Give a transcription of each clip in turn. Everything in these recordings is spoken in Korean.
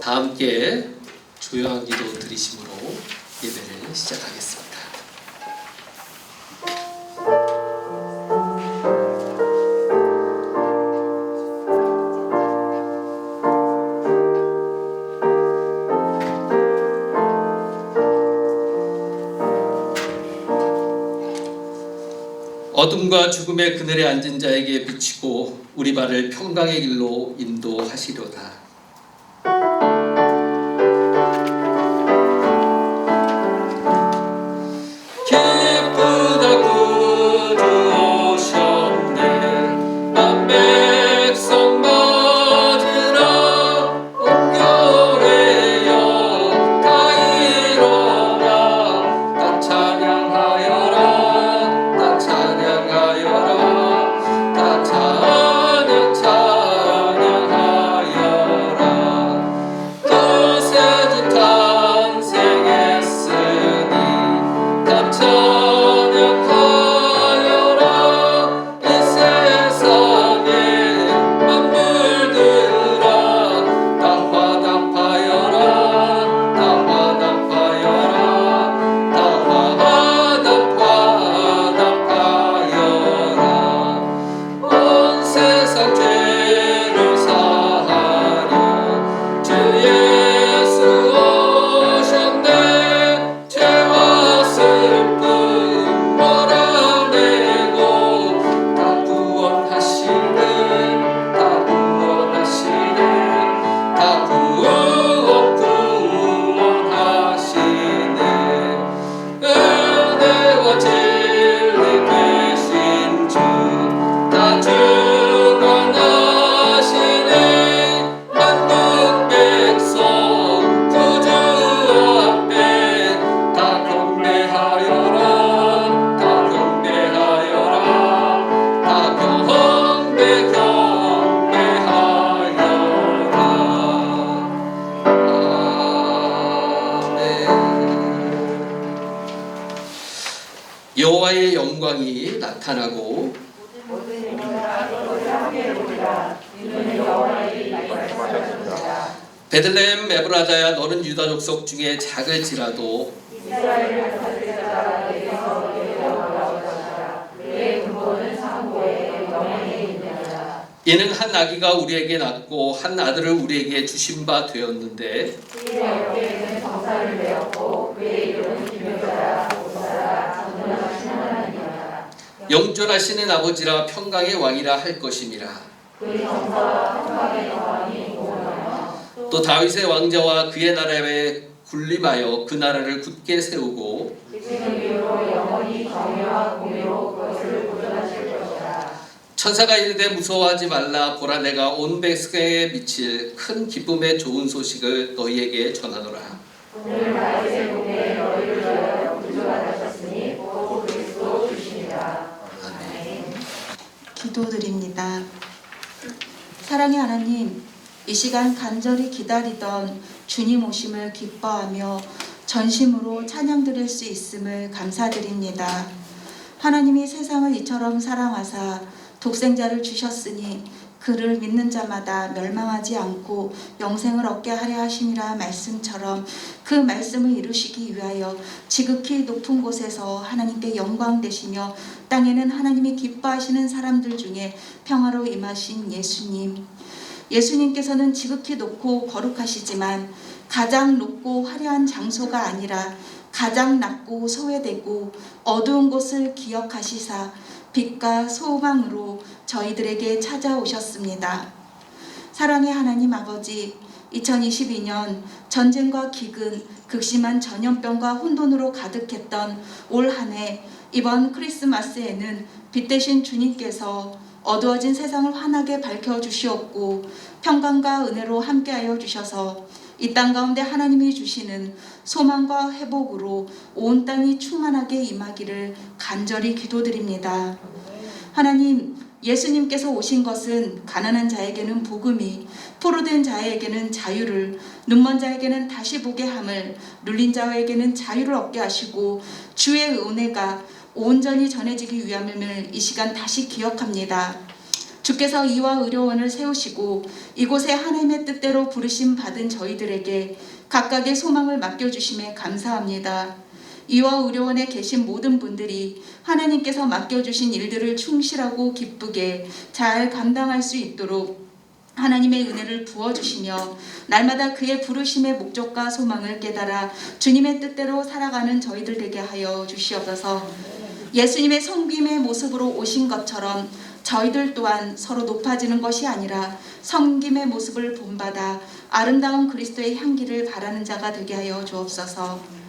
다 함께 조용한 기도 드리심으로 예배를 시작하겠습니다. 어둠과 죽음의 그늘에 앉은 자에게 비치고 우리 발을 평강의 길로 인도하시려다. 기쁘다 구주 오셨네. 난 백성 맞으라. 온 교회여 다 일어나. 다 찬양하여라. 다 찬양하여라. 다 찬양하여라. 구세주 탄생했으니 다 찬양하여라. 이 세상의 만물들아 다 화답하여라. 다 화답하여라. 다 화답하여라. 온 세상 죄를 사하려 주 예수 오셨네. 죄와 슬픔 몰아내고 다 구원하시네. 다 구원하시네. 다 구원하시네. 은혜와 진리 되신 주 다 주관하시네. 만국 백성 구주 앞에 다 경배하여라. 다 경배하여라. 다 경배하여라. 아멘. 여호와의 영광이 나타나고 베들레헴 에브라다야, 너는 유다 족속 중에 작을지라도 이는 한 아기가 우리에게 낳고 한 아들을 우리에게 주신 바 되었는데 영존하시는 아버지라 평강의 왕이라 할 것임이라. 또 다윗의 왕자와 그의 나라에 군림하여 그 나라를 굳게 세우고 천사가 이르되 무서워하지 말라. 보라, 내가 온 백성에 미칠 큰 기쁨의 좋은 소식을 너희에게 전하노라. 오늘 다윗의 동네에 너희를 위하여 구주가 나셨으니 곧 그리스도 주시니라. 아멘. 기도드립니다. 사랑의 하나님, 이 시간 간절히 기다리던 주님 오심을 기뻐하며 전심으로 찬양 드릴 수 있음을 감사드립니다. 하나님이 세상을 이처럼 사랑하사 독생자를 주셨으니 그를 믿는 자마다 멸망하지 않고 영생을 얻게 하려 하심이라 말씀처럼 그 말씀을 이루시기 위하여 지극히 높은 곳에서 하나님께 영광 되시며 땅에는 하나님이 기뻐하시는 사람들 중에 평화로 임하신 예수님. 예수님께서는 지극히 높고 거룩하시지만 가장 높고 화려한 장소가 아니라 가장 낮고 소외되고 어두운 곳을 기억하시사 빛과 소망으로 저희들에게 찾아오셨습니다. 사랑의 하나님 아버지, 2022년 전쟁과 기근, 극심한 전염병과 혼돈으로 가득했던 올 한 해, 이번 크리스마스에는 빛 대신 주님께서 어두워진 세상을 환하게 밝혀주시었고 평강과 은혜로 함께하여 주셔서 이 땅 가운데 하나님이 주시는 소망과 회복으로 온 땅이 충만하게 임하기를 간절히 기도드립니다. 하나님, 예수님께서 오신 것은 가난한 자에게는 복음이, 포로된 자에게는 자유를, 눈먼 자에게는 다시 보게 함을, 눌린 자에게는 자유를 얻게 하시고 주의 은혜가 온전히 전해지기 위함을 이 시간 다시 기억합니다. 주께서 이와 의료원을 세우시고 이곳에 하나님의 뜻대로 부르심 받은 저희들에게 각각의 소망을 맡겨주심에 감사합니다. 이와 의료원에 계신 모든 분들이 하나님께서 맡겨주신 일들을 충실하고 기쁘게 잘 감당할 수 있도록 하나님의 은혜를 부어주시며 날마다 그의 부르심의 목적과 소망을 깨달아 주님의 뜻대로 살아가는 저희들 되게 하여 주시옵소서. 예수님의 섬김의 모습으로 오신 것처럼 저희들 또한 서로 높아지는 것이 아니라 섬김의 모습을 본받아 아름다운 그리스도의 향기를 바라는 자가 되게 하여 주옵소서.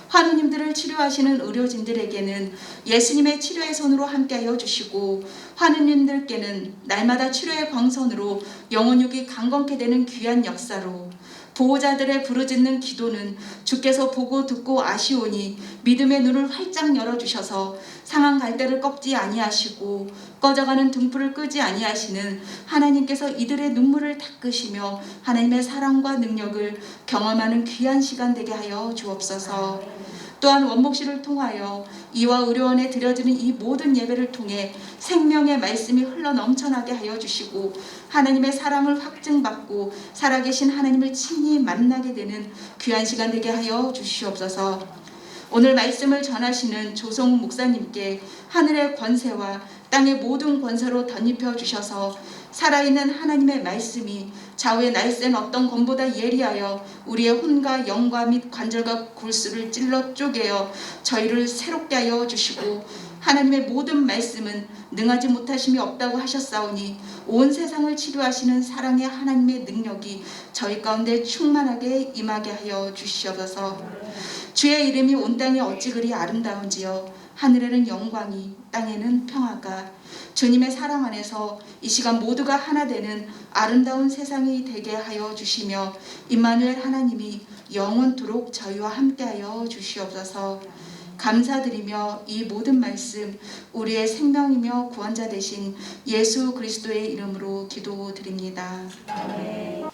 환우님들을 치료하시는 의료진들에게는 예수님의 치료의 손으로 함께하여 주시고 환우님들께는 날마다 치료의 광선으로 영혼육이 강건케 되는 귀한 역사로 보호자들의 부르짖는 기도는 주께서 보고 듣고 아시오니 믿음의 눈을 활짝 열어주셔서 상한 갈대를 꺾지 아니하시고 꺼져가는 등불을 끄지 아니하시는 하나님께서 이들의 눈물을 닦으시며 하나님의 사랑과 능력을 경험하는 귀한 시간 되게 하여 주옵소서. 또한 원목실을 통하여 이와 의료원에 드려지는 이 모든 예배를 통해 생명의 말씀이 흘러 넘쳐나게 하여 주시고 하나님의 사랑을 확증받고 살아계신 하나님을 친히 만나게 되는 귀한 시간 되게 하여 주시옵소서. 오늘 말씀을 전하시는 조성우 목사님께 하늘의 권세와 땅의 모든 권세로 덧입혀 주셔서 살아있는 하나님의 말씀이 좌우의 날쌘 어떤 검보다 예리하여 우리의 혼과 영과 및 관절과 골수를 찔러 쪼개어 저희를 새롭게 하여 주시고 하나님의 모든 말씀은 능하지 못하심이 없다고 하셨사오니 온 세상을 치료하시는 사랑의 하나님의 능력이 저희 가운데 충만하게 임하게 하여 주시옵소서. 주의 이름이 온 땅에 어찌 그리 아름다운지요. 하늘에는 영광이 땅에는 평화가 주님의 사랑 안에서 이 시간 모두가 하나 되는 아름다운 세상이 되게 하여 주시며 임마누엘 하나님이 영원토록 저희와 함께하여 주시옵소서. 감사드리며 이 모든 말씀 우리의 생명이며 구원자 되신 예수 그리스도의 이름으로 기도드립니다. 아멘.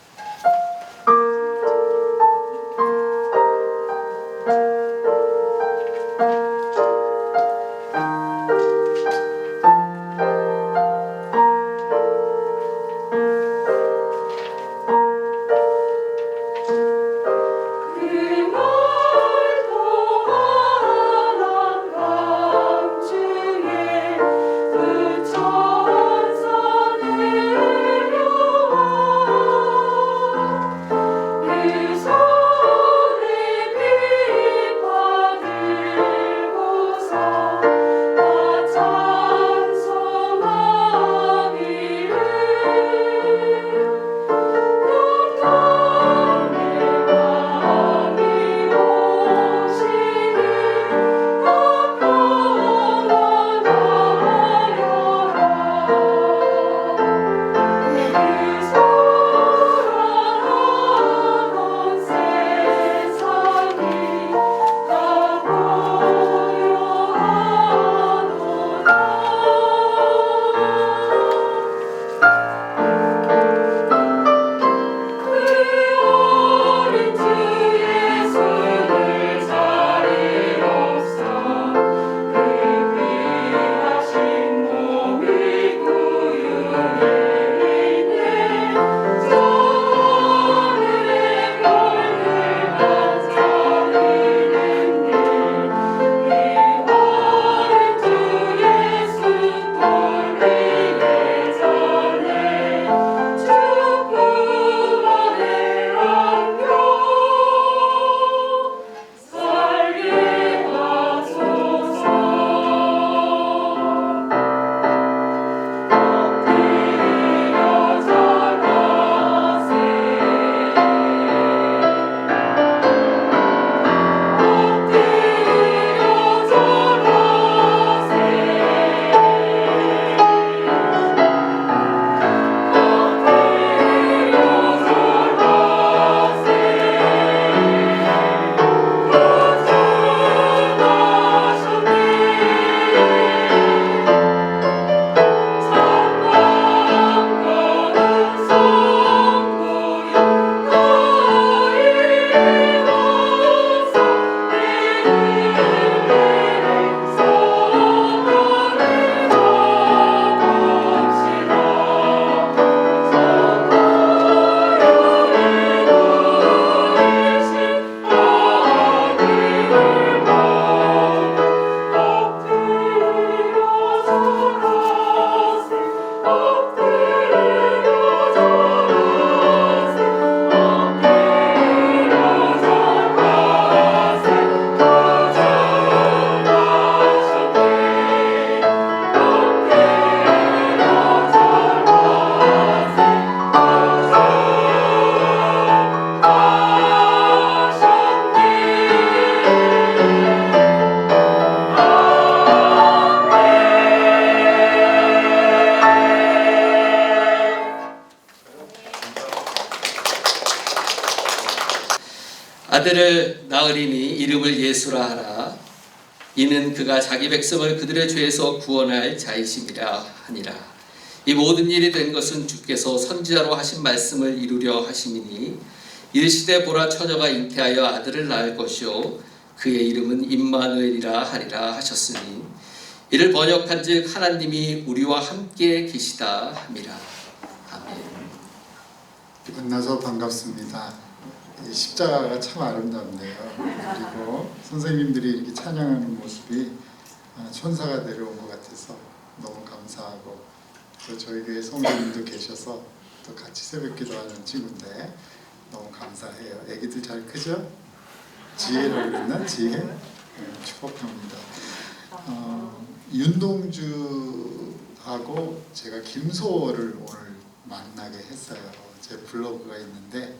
천사 내려와 아들을 낳으리니 이름을 예수라 하라. 이는 그가 자기 백성을 그들의 죄에서 구원할 자이심이라 하니라. 이 모든 일이 된 것은 주께서 선지자로 하신 말씀을 이루려 하심이니 이르시되 보라 처녀가 잉태하여 아들을 낳을 것이요 그의 이름은 임마누엘이라 하리라 하셨으니 이를 번역한즉 하나님이 우리와 함께 계시다 함이라. 아멘. 만나서 반갑습니다. 이 십자가가 참 아름답네요. 그리고 선생님들이 이렇게 찬양하는 모습이 천사가 내려온 것 같아서 너무 감사하고, 또 저희 교회 성도님도 계셔서 또 같이 새벽기도하는 친구인데 너무 감사해요. 애기들 잘 크죠? 지혜라고 그랬나? 지혜? 네, 축복합니다. 윤동주하고 제가 김소월을 오늘 만나게 했어요. 제 블로그가 있는데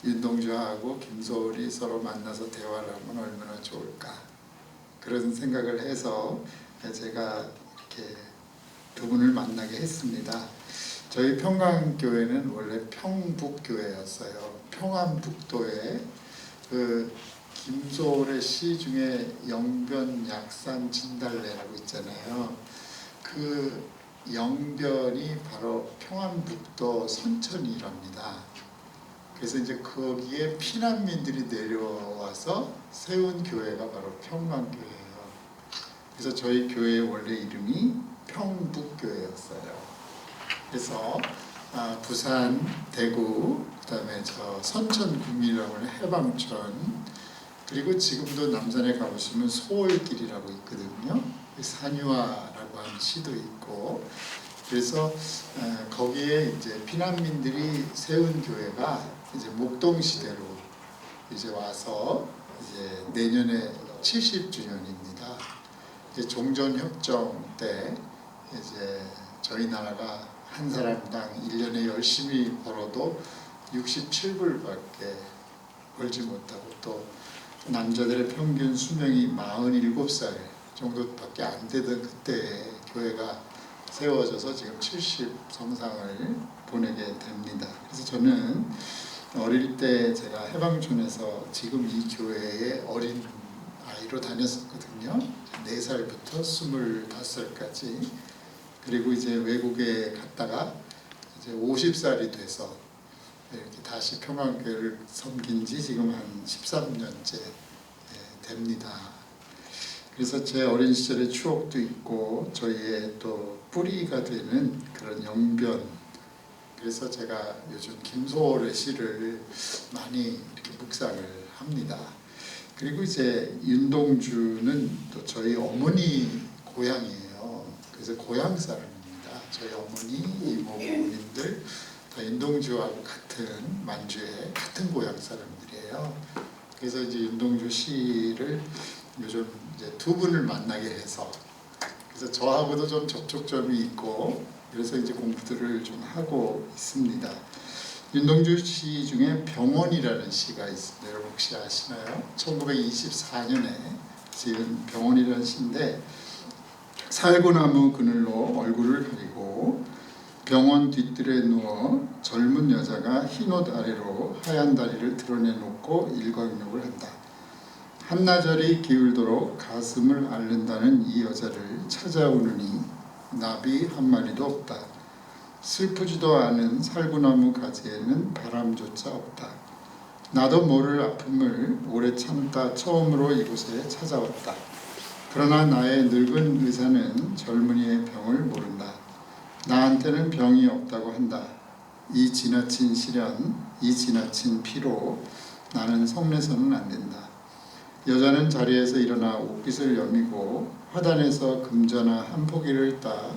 윤동주하고 김소월이 서로 만나서 대화를 하면 얼마나 좋을까, 그런 생각을 해서 제가 이렇게 두 분을 만나게 했습니다. 저희 평강교회는 원래 평북교회였어요. 평안북도에 그 김소월의 시 중에 영변 약산 진달래라고 있잖아요. 그 영변이 바로 평안북도 선천이랍니다. 그래서 이제 거기에 피난민들이 내려와서 세운 교회가 바로 평강교회예요. 그래서 저희 교회의 원래 이름이 평북교회였어요. 그래서 부산, 대구, 그다음에 저 선천구미라고 하는 해방촌, 그리고 지금도 남산에 가보시면 소월길이라고 있거든요. 산유화라고 하는 시도 있고, 그래서 거기에 이제 피난민들이 세운 교회가 이제 목동 시대로 이제 와서 이제 내년에 70주년입니다. 이제 종전협정 때 이제 저희 나라가 한 사람당 1년에 열심히 벌어도 67불밖에 벌지 못하고, 또 남자들의 평균 수명이 47살 정도밖에 안 되던 그때 교회가 세워져서 지금 70 성상을 보내게 됩니다. 그래서 저는 어릴 때 제가 해방촌에서 지금 이 교회에 어린 아이로 다녔었거든요. 4살부터 25살까지. 그리고 이제 외국에 갔다가 이제 50살이 돼서 이렇게 다시 평안교회를 섬긴 지 지금 한 13년째 됩니다. 그래서 제 어린 시절의 추억도 있고 저희의 또 뿌리가 되는 그런 영변, 그래서 제가 요즘 김소월의 시를 많이 이렇게 묵상을 합니다. 그리고 이제 윤동주는 또 저희 어머니 고향이에요. 그래서 고향 사람입니다. 저희 어머니, 이모님들 다 윤동주하고 같은 만주의 같은 고향 사람들이에요. 그래서 이제 윤동주 시를 요즘 이제 두 분을 만나게 해서, 그래서 저하고도 좀 접촉점이 있고, 그래서 이제 공부들을 좀 하고 있습니다. 윤동주 시 중에 병원이라는 시가 있습니다. 여러분 혹시 아시나요? 1924년에 지은 병원이라는 시인데, 살구나무 그늘로 얼굴을 가리고 병원 뒤뜰에 누워 젊은 여자가 흰옷 아래로 하얀 다리를 드러내놓고 일광욕을 한다. 한나절이 기울도록 가슴을 앓는다는 이 여자를 찾아오느니 나비 한 마리도 없다. 슬프지도 않은 살구나무 가지에는 바람조차 없다. 나도 모를 아픔을 오래 참다 처음으로 이곳에 찾아왔다. 그러나 나의 늙은 의사는 젊은이의 병을 모른다. 나한테는 병이 없다고 한다. 이 지나친 시련, 이 지나친 피로 나는 성내서는 안 된다. 여자는 자리에서 일어나 옷깃을 여미고 화단에서 금전화 한 포기를 따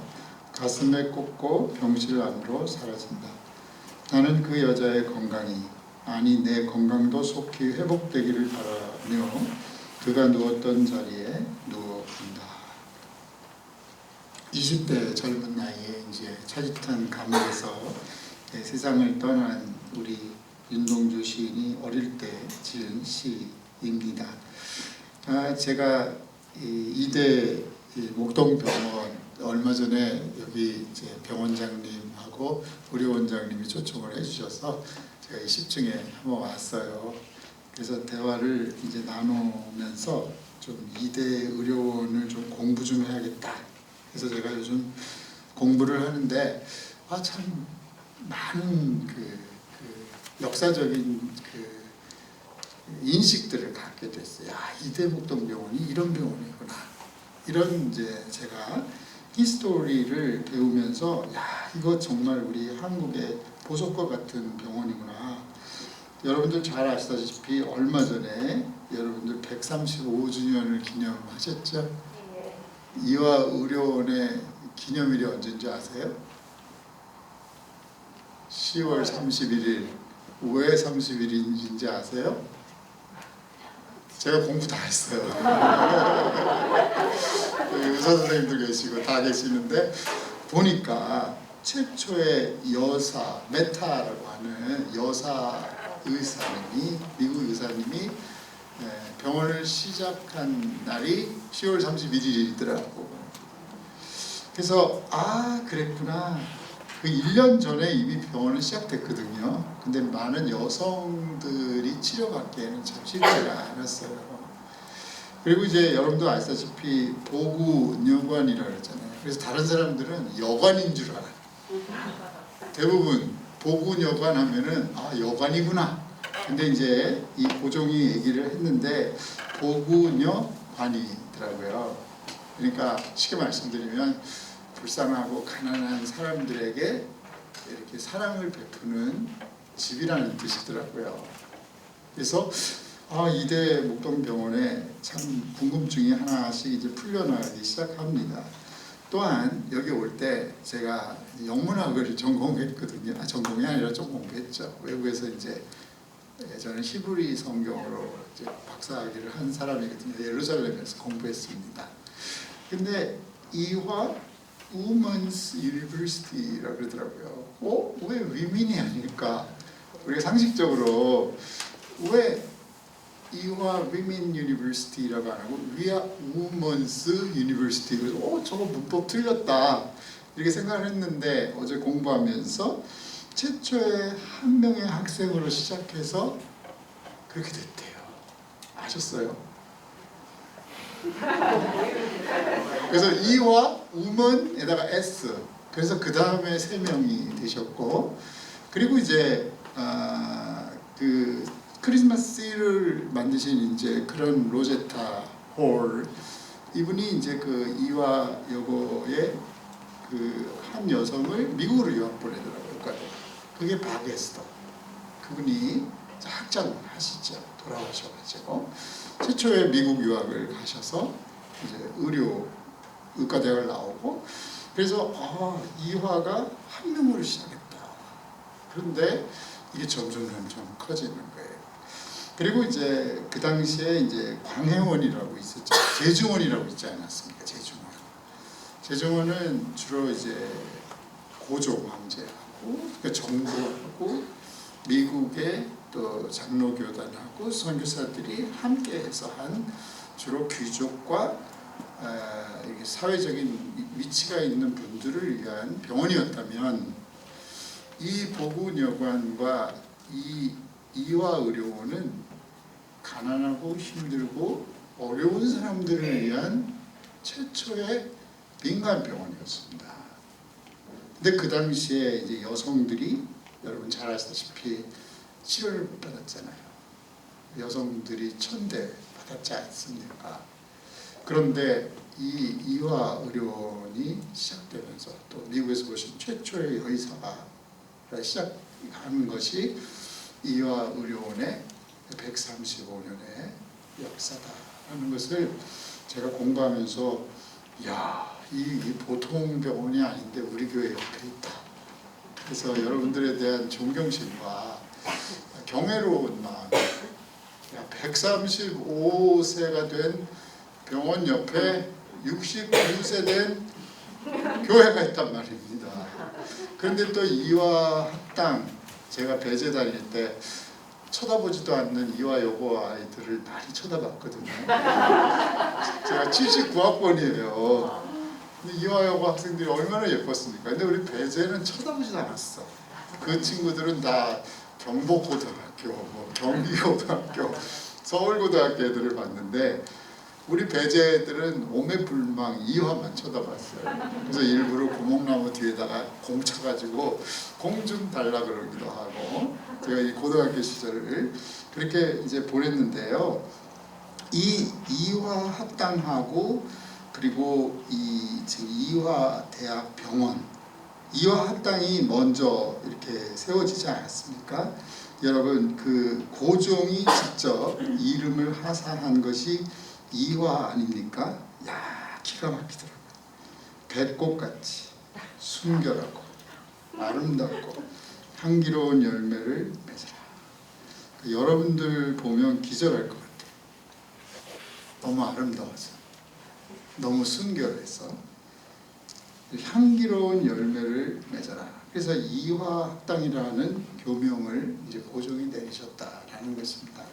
가슴에 꽂고 병실 안으로 사라진다. 나는 그 여자의 건강이, 아니 내 건강도 속히 회복되기를 바라며 그가 누웠던 자리에 누워본다. 20대 젊은 나이에 이제 차짓한 감옥에서 세상을 떠난 우리 윤동주 시인이 어릴 때 지은 시입니다. 제가 이대 목동병원 얼마 전에 여기 이제 병원장님하고 의료원장님이 초청을 해주셔서 제가 이 10층에 한번 왔어요. 그래서 대화를 이제 나누면서 좀 이대 의료원을 좀 공부 좀 해야겠다. 그래서 제가 요즘 공부를 하는데 참 많은 그 역사적인 그 인식들을 갖게 됐어요. 이대목동병원이 이런 병원이구나. 이런 이제 제가 히스토리를 배우면서 이거 정말 우리 한국의 보석과 같은 병원이구나. 여러분들 잘 아시다시피 얼마 전에 여러분들 135주년을 기념하셨죠? 이화의료원의 기념일이 언제인지 아세요? 10월 31일. 왜 30일인지 아세요? 제가 공부 다 했어요. 의사 선생님도 계시고 다 계시는데 보니까 최초의 여사 메타라고 하는 여사 의사님이 미국 의사님이 병원을 시작한 날이 10월 31일이더라고. 그래서 그랬구나. 그 1년 전에 이미 병원은 시작됐거든요. 근데 많은 여성들이 치료받기에는 참 쉽지가 않았어요. 그리고 이제 여러분도 아시다시피 보구여관이라고 했잖아요. 그래서 다른 사람들은 여관인 줄 알아요. 대부분 보구여관 하면은 여관이구나. 근데 이제 이 고종이 얘기를 했는데 보구여관이더라고요. 그러니까 쉽게 말씀드리면 불쌍하고 가난한 사람들에게 이렇게 사랑을 베푸는 집이라는 뜻이더라고요. 그래서 이대 목동병원에 참 궁금증이 하나씩 이제 풀려나가기 시작합니다. 또한 여기 올 때 제가 영문학을 전공했거든요. 전공이 아니라 좀 공부했죠. 외국에서 이제 저는 히브리 성경으로 이제 박사학위를 한 사람이거든요. 예루살렘에서 공부했습니다. 근데 이화 우먼스 유니버시티라고 그러더라고요. 왜 위민이 아닐까? 우리가 상식적으로 왜 이화 위민 유니버시티라고 안 하고 위아 우먼스 유니버시티. 그래서 저거 문법 틀렸다 이렇게 생각을 했는데 어제 공부하면서 최초의 한 명의 학생으로 시작해서 그렇게 됐대요. 아셨어요? 그래서 이와 우먼에다가 S. 그래서 그 다음에 3명이 되셨고, 그리고 이제 그 크리스마스를 만드신 이제 그런 로제타 홀, 이분이 이제 그 이화 여고의 그 한 여성을 미국으로 유학 보내더라고요. 그러니까 그게 바게스터. 그분이 학자를 하시죠. 돌아오셔가지고 최초의 미국 유학을 가셔서 이제 의과대학을 나오고, 그래서 이화가 한 명으로 시작했다. 그런데 이게 점점 커지는 거예요. 그리고 이제 그 당시에 이제 광해원이라고 있었죠. 제중원이라고 있지 않았습니까? 제중원은 주로 이제 고종 황제하고 정부하고 미국의 또 장로교단하고 선교사들이 함께해서 한 주로 귀족과 사회적인 위치가 있는 분들을 위한 병원이었다면, 이 보구여관과 이 이화의료원은 가난하고 힘들고 어려운 사람들을 위한 최초의 민간 병원이었습니다. 근데 그 당시에 이제 여성들이 여러분 잘 아시다시피 치료를 못 받았잖아요. 여성들이 천대 받았지 않습니까? 그런데 이 이화의료원이 시작되면서 또 미국에서 보신 최초의 의사가 시작하는 것이 이화의료원의 135년의 역사다라는 것을 제가 공부하면서 이 보통 병원이 아닌데 우리 교회 옆에 있다. 그래서 여러분들에 대한 존경심과 경외로운 마음, 135세가 된 병원 옆에 69세 된 교회가 있단 말입니다. 그런데 또 이화 학당, 제가 배제 다닐 때 쳐다보지도 않는 이화 여고 아이들을 많이 쳐다봤거든요. 제가 79학번이에요. 근데 이화 여고 학생들이 얼마나 예뻤습니까? 근데 우리 배제는 쳐다보지도 않았어. 그 친구들은 다 경복고등학교, 뭐 경기고등학교, 서울고등학교 애들을 봤는데 우리 배제 애들은 오매불망 이화만 쳐다봤어요. 그래서 일부러 구멍나무 뒤에다가 공 쳐가지고 공 좀 달라 그러기도 하고 제가 이 고등학교 시절을 그렇게 이제 보냈는데요. 이 이화 학당하고 그리고 이 지금 이화 대학 병원 이화 학당이 먼저 이렇게 세워지지 않았습니까? 여러분 그 고종이 직접 이름을 하사한 것이 이화 아닙니까? 야 기가 막히더라고요. 뱃꽃같이 순결하고 아름답고 향기로운 열매를 맺어라. 여러분들 보면 기절할 것 같아요. 너무 아름다워서 너무 순결해서 향기로운 열매를 맺어라. 그래서 이화학당이라는 교명을 이제 고종이 내리셨다라는 것입니다.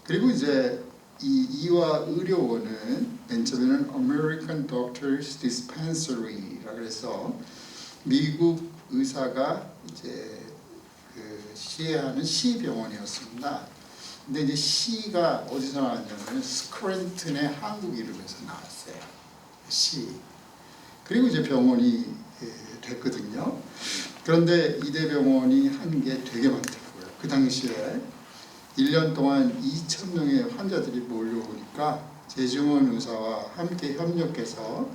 그리고 이제 이 이화 의료원은 맨 처음에는 American Doctors Dispensary라고 해서 미국 의사가 이제 그 시행하는 시병원이었습니다. 근데 이제 시가 어디서 나왔냐면 스크랜튼의 한국 이름에서 나왔어요. 시. 그리고 이제 병원이 됐거든요. 그런데 이 대병원이 한 게 되게 많더라고요. 그 당시에 1년 동안 2,000명의 환자들이 몰려오니까 재중원 의사와 함께 협력해서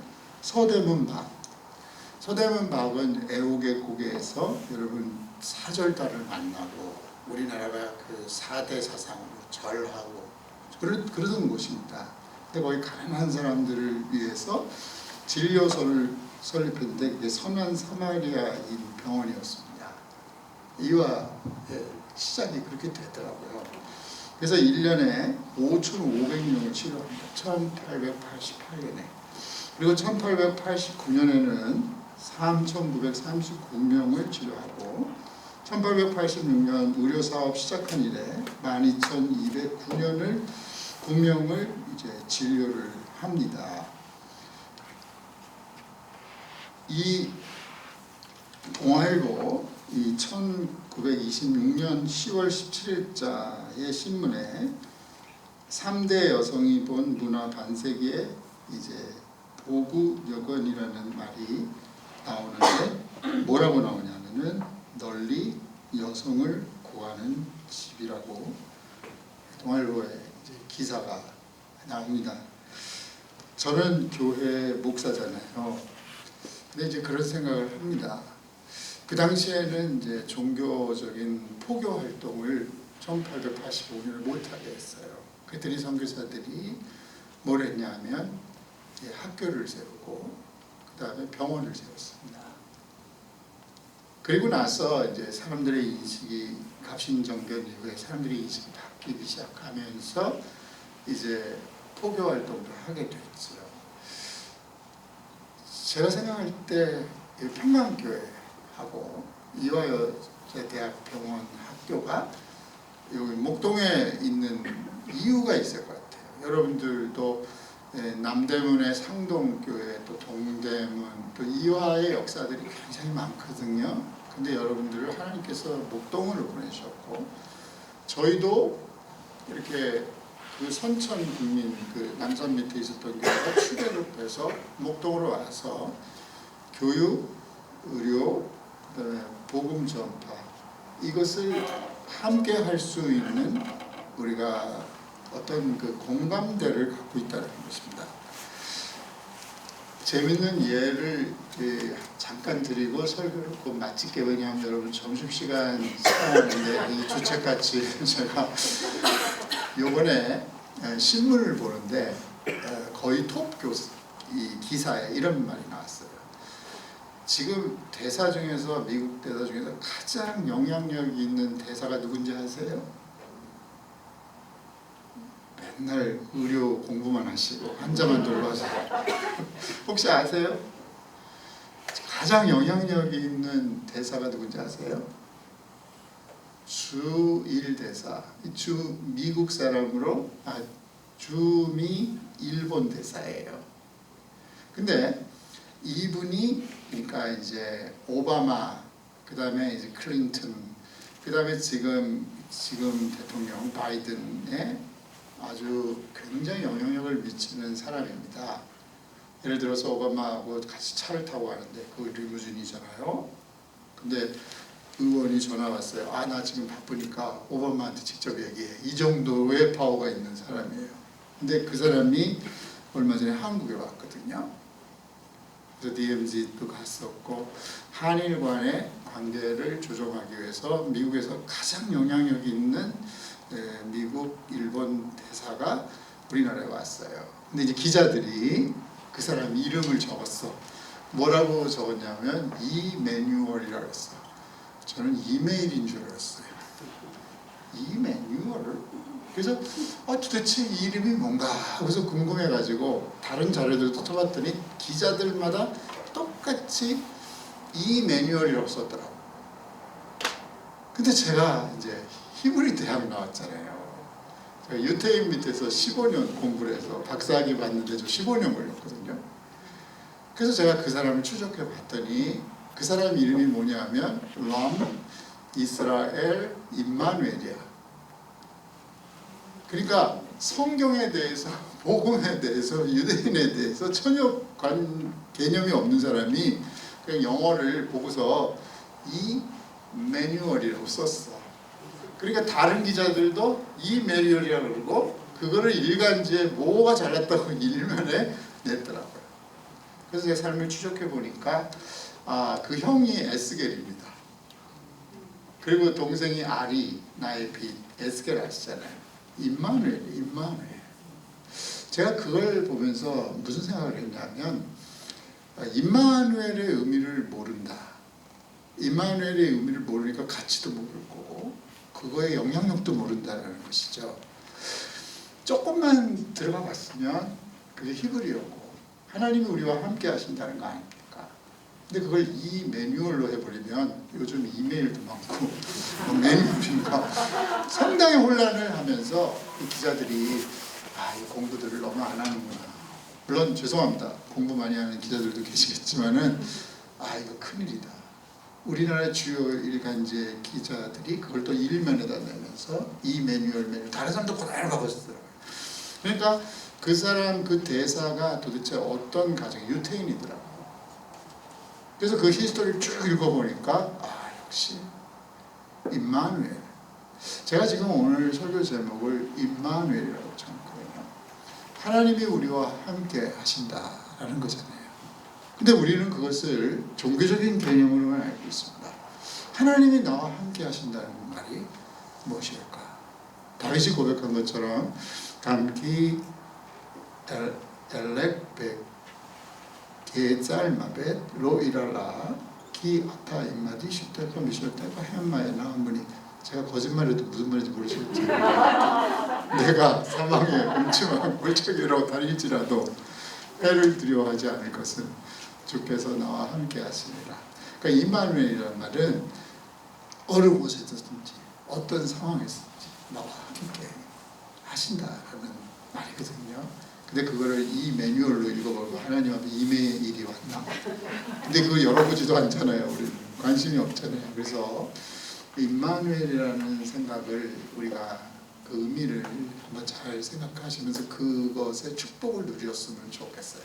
서대문박은 애국의 고개에서 여러분 사절단을 만나고 우리나라가 그 4대 사상으로 절하고 그러던 곳입니다. 근데 거기 가난한 사람들을 위해서 진료소를 설립했는데 그게 선한 사마리아인 병원이었습니다. 이와 시작이 그렇게 되더라고요. 그래서 1년에 5,500명을 치료합니다. 1888년에. 그리고 1889년에는 3,939명을 치료하고 1886년 의료사업 시작한 이래 12,209명을 이제 진료를 합니다. 이 동아일보 이 1926년 10월 17일자의 신문에 3대 여성이 본 문화 반세기에 이제 보구여건이라는 말이 나오는데 뭐라고 나오냐면은 널리 여성을 구하는 집이라고 동아일보에 이제 기사가 나옵니다. 저는 교회 목사잖아요. 근데 이제 그런 생각을 합니다. 그 당시에는 이제 종교적인 포교 활동을 1885년을 못하게 했어요. 그랬더니 선교사들이 뭘 했냐면 학교를 세우고 그 다음에 병원을 세웠습니다. 그리고 나서 이제 사람들의 인식이 갑신정변 이후에 사람들의 인식이 바뀌기 시작하면서 이제 포교 활동을 하게 됐죠. 제가 생각할 때 평강교회하고 이화여자대학병원 학교가 여기 목동에 있는 이유가 있을 것 같아요. 여러분들도 남대문의 상동교회 또 동대문 또 이화의 역사들이 굉장히 많거든요. 근데 여러분들을 하나님께서 목동으로 보내셨고 저희도 이렇게 그 선천 국민 그 남산 밑에 있었던 교회가 추대롭해서 목동으로 와서 교육, 의료, 그다음에 복음 전파 이것을 함께 할 수 있는 우리가 어떤 그 공감대를 갖고 있다는 것입니다. 재밌는 예를 잠깐 드리고 설교를 꼭 마칠게. 왜냐하면 여러분 점심시간 시간인데 이 주책같이 제가 요번에 신문을 보는데 거의 톱 교수 이 기사에 이런 말이 나왔어요. 지금 대사 중에서 미국 대사 중에서 가장 영향력이 있는 대사가 누군지 아세요? 맨날 의료 공부만 하시고 환자만 돌봐서 혹시 아세요? 가장 영향력이 있는 대사가 누군지 아세요? 주일 대사, 주 미국 사람으로 주미 일본 대사예요. 근데 이분이 그러니까 이제 오바마, 그 다음에 이제 클린턴 그다음에 지금 대통령 바이든에 아주 굉장히 영향력을 미치는 사람입니다. 예를 들어서 오바마하고 같이 차를 타고 가는데 그 리무진이잖아요. 근데 의원이 전화 왔어요. 아, 나 지금 바쁘니까 오바마한테 직접 얘기해. 이 정도의 파워가 있는 사람이에요. 근데 그 사람이 얼마 전에 한국에 왔거든요. 그래서 DMZ도 갔었고 한일 간의 관계를 조정하기 위해서 미국에서 가장 영향력 있는 미국, 일본 대사가 우리나라에 왔어요. 근데 이제 기자들이 그 사람 이름을 적었어. 뭐라고 적었냐면 이매뉴얼이라고 했어. 저는 이메일인 줄 알았어요. 이매뉴얼을? 그래서 도대체 이 이름이 뭔가 하고서 궁금해가지고 다른 자료들도 쳐봤더니 기자들마다 똑같이 이매뉴얼이라고 썼더라고. 근데 제가 이제 히브리 대학 나왔잖아요. 제가 유태인 밑에서 15년 공부를 해서 박사학위 받는데 저 15년 걸렸거든요. 그래서 제가 그 사람을 추적해 봤더니 그 사람 이름이 뭐냐면 람 이스라엘 임마누엘이야. 그러니까 성경에 대해서, 복음에 대해서, 유대인에 대해서 전혀 개념이 없는 사람이 그냥 영어를 보고서 이 매뉴얼이라고 썼어. 그러니까 다른 기자들도 이 매뉴얼이라고 그러고 그거를 일간지에 뭐가 잘났다고 일면에 냈더라고요. 그래서 제 삶을 추적해 보니까 그 형이 에스겔입니다. 그리고 동생이 아리, 나의 빛, 에스겔 아시잖아요. 임마누엘. 제가 그걸 보면서 무슨 생각을 했냐면 임마누엘의 의미를 모른다. 임마누엘의 의미를 모르니까 가치도 모를 거고 그거의 영향력도 모른다는 것이죠. 조금만 들어가 봤으면 그게 히브리어고 하나님이 우리와 함께 하신다는 거 아닙니까? 근데 그걸 이 매뉴얼로 해버리면 요즘 이메일도 많고 매뉴얼인가 상당히 혼란을 하면서 이 기자들이 이 공부들을 너무 안 하는구나. 물론 죄송합니다. 공부 많이 하는 기자들도 계시겠지만은 이거 큰일이다. 우리나라 주요 일간지 기자들이 그걸 또 일면에다 내면서 이 매뉴얼 다른 사람도 그대로 바꿨더라고요. 그러니까 그 사람 그 대사가 도대체 어떤 가정 유태인이더라고요. 그래서 그 히스토리를 쭉 읽어보니까 역시 임마누엘. 제가 지금 오늘 설교 제목을 임마누엘이라고 정했거든요. 하나님이 우리와 함께 하신다라는 거잖아요. 근데 우리는 그것을 종교적인 개념으로만 알고 있습니다. 하나님이 나와 함께 하신다는 말이 무엇일까? 다윗이 고백한 것처럼 담기 엘렉백 게짤마벳 로이랄라 기 아타 임마디 슈테파 미슈테파 햄마에 나온 분이 제가 거짓말해도 무슨 말인지 모르시겠죠. 내가 사망의 음침한 골짜기로 다닐지라도 해를 두려워하지 않을 것은 주께서 나와 함께 하시니라. 그러니까 임마누엘이라는 말은 어느 곳에서든지 어떤 상황에서든지 나와 함께 하신다라는 말이거든요. 근데 그거를 이 매뉴얼로 읽어보고 하나님 앞에 이메일이 왔나? 근데 그거 열어보지도 않잖아요. 우리는 관심이 없잖아요. 그래서 임마누엘이라는 생각을 우리가 그 의미를 한번 잘 생각하시면서 그것의 축복을 누렸으면 좋겠어요.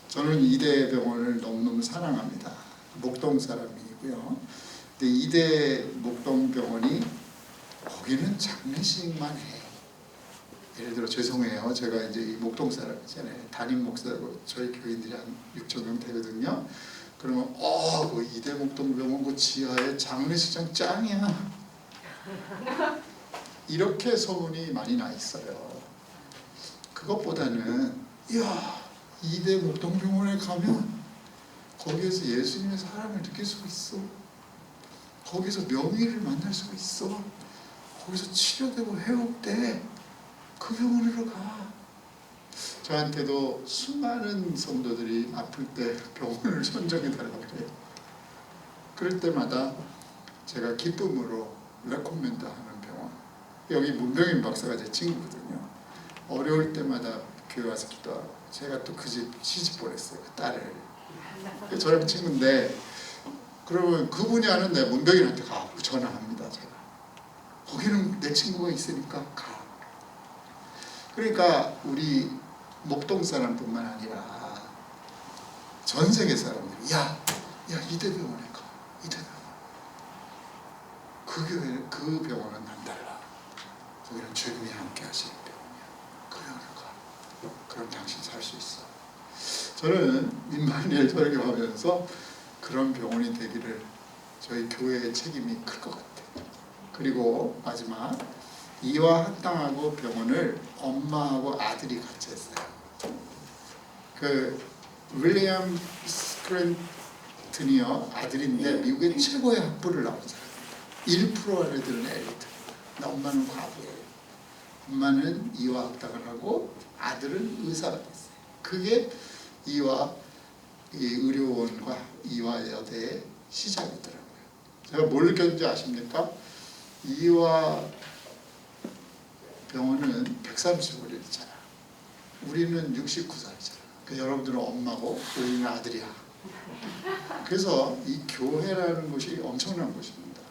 저는 이대병원을 너무너무 사랑합니다. 목동 사람이고요. 근데 이대 목동병원이 거기는 장례식만 해. 예를 들어 죄송해요. 제가 이제 이 목동 사람이잖아요. 담임 목사고 저희 교인들이 한 6,000명 되거든요. 그러면 그 이대 목동병원 그 지하에 장례식장 짱이야. 이렇게 소문이 많이 나 있어요. 그것보다는 이대 목동병원에 가면 거기에서 예수님의 사랑을 느낄 수가 있어. 거기서 명의를 만날 수가 있어. 거기서 치료되고 회복돼. 그 병원으로 가. 저한테도 수많은 성도들이 아플 때 병원을 선정해달라고 그래요. 그럴 때마다 제가 기쁨으로 레코멘드 하는 병원. 여기 문병인 박사가 제 친구거든요. 어려울 때마다 교회 와서 기도하고 제가 또 그 집 시집 보냈어요. 그 딸을. 저랑 친구인데 그러면 그분이 아는데 문병인한테 가. 전화합니다. 제가. 거기는 내 친구가 있으니까 가. 그러니까 우리 목동 사람뿐만 아니라 전 세계 사람들이 야 이대병원에 가. 이대병원. 그 병원은 남달라. 거기는 주님이 함께 하시는 병원이야. 그 병원에 가. 그럼 당신 살 수 있어. 저는 임마누엘 설교하면서 그런 병원이 되기를 저희 교회의 책임이 클 것 같아요. 그리고 마지막 이와 합당하고 병원을 엄마하고 아들이 같이 했어요. 그 윌리엄 스크랜튼이요 아들인데 미국의 최고의 학부를 나온 사람입니다. 1% 안에 드는 엘리트. 근데 엄마는 과부예요. 엄마는 이와 합당을 하고 아들은 의사가 됐어요. 그게 이와 의료원과 이와 여대의 시작이더라고요. 제가 뭘 느꼈는지 아십니까? 이와 병원은 135년이잖아. 우리는 69살이잖아. 그러니까 여러분들은 엄마고 우리는 아들이야. 그래서 이 교회라는 곳이 엄청난 곳입니다.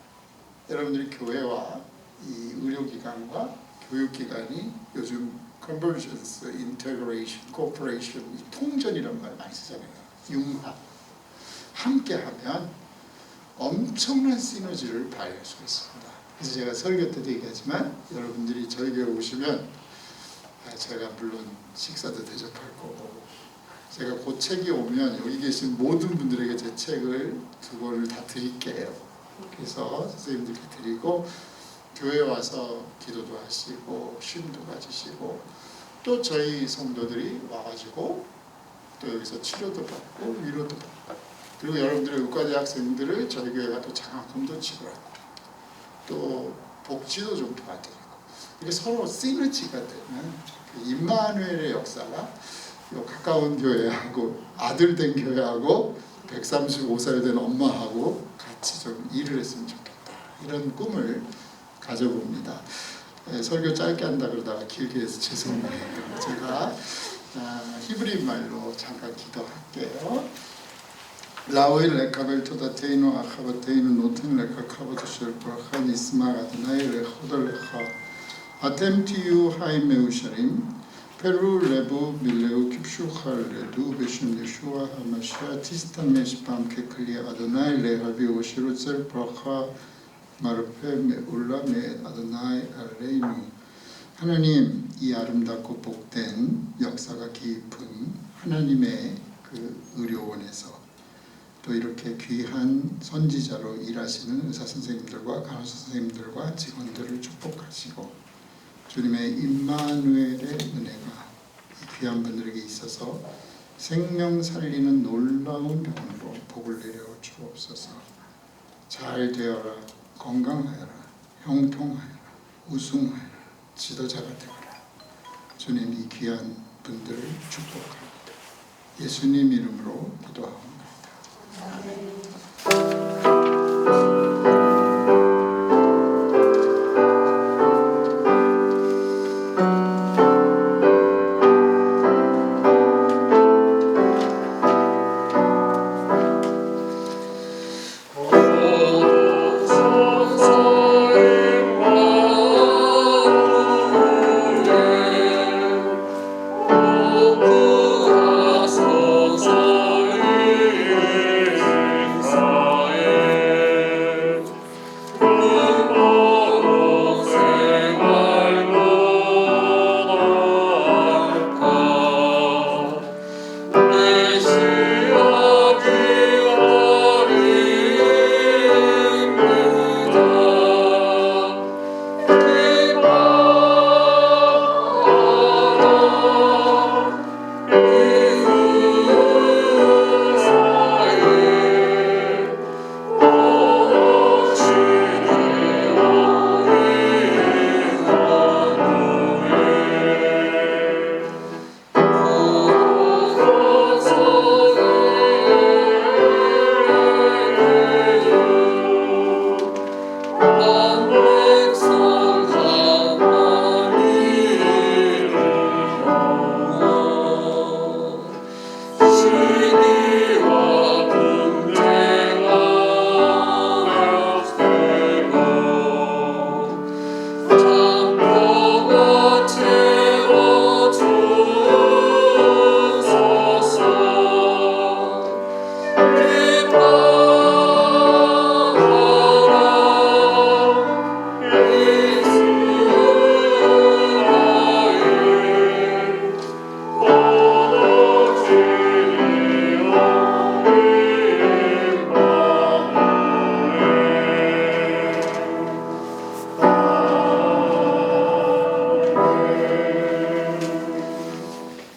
여러분들이 교회와 이 의료기관과 교육기관이 요즘 convergence, integration, cooperation, 이 통전이라는 말 많이 쓰잖아요. 융합. 함께하면 엄청난 시너지를 발휘할 수 있습니다. 그래서 제가 설교 때도 얘기하지만 여러분들이 저희 교회 오시면 제가 물론 식사도 대접할 거고 제가 그 책이 오면 여기 계신 모든 분들에게 제 책을 2권을 다 드릴게요. 그래서 선생님들께 드리고 교회 와서 기도도 하시고 쉼도 가지시고 또 저희 성도들이 와가지고 또 여기서 치료도 받고 위로도 받고 그리고 여러분들의 의과대 학생들을 저희 교회가 또 장학금도 지불하고 또 복지도 좀 도와드리고 이게 서로 시너지가 되는 그 임마누엘의 역사가 요 가까운 교회하고 아들 된 교회하고 135살 된 엄마하고 같이 좀 일을 했으면 좋겠다 이런 꿈을 가져봅니다. 설교 짧게 한다 그러다가 길게 해서 죄송해요. 제가 히브리 말로 잠깐 기도할게요. 라오일 레카벨 토다테이노 아카바테이노 노텐 레카 카바도실 브라카 니스마 가드나이 레호달 레카 아템티유 하이메우샤림 페루 레부 밀레우 킵슈칼 레두 베슌 예슈아 하마시아 티스탄 메시밤 케클리 아도나이 레하비 오시루셀 브라카 마르페 메울라 메 아도나이 알레이누 하나님 이 아름답고 복된 역사가 깊은 하나님의 그 의료원에서 또 이렇게 귀한 선지자로 일하시는 의사 선생님들과 간호사 선생님들과 직원들을 축복하시고 주님의 임마누엘의 은혜가 이 귀한 분들에게 있어서 생명 살리는 놀라운 병으로 복을 내려 주옵소서. 잘 되어라, 건강하여라, 형통하여라, 우승하여라, 지도자가 되어라. 주님 이 귀한 분들을 축복합니다. 예수님 이름으로 기도합니다.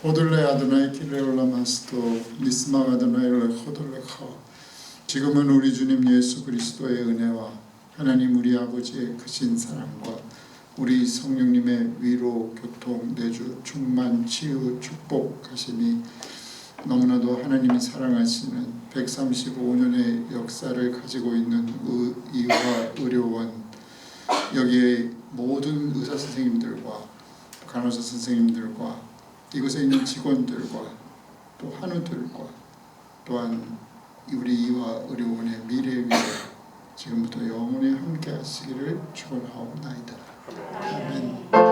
오들레 아도나이 킬레 올라마스도 니스마 아도나이 호돌레카. 지금은 우리 주님 예수 그리스도의 은혜와 하나님 우리 아버지의 크신 사랑과 우리 성령님의 위로, 교통, 내주, 충만, 치유, 축복하심이 너무나도 하나님이 사랑하시는 135년의 역사를 가지고 있는 의와 의료원, 여기에 모든 의사 선생님들과 간호사 선생님들과 이곳에 있는 직원들과 또 한우들과 또한 우리 이와 의료원의 미래에 지금부터 영원히 함께 하시기를 축원하옵나이다. 아멘.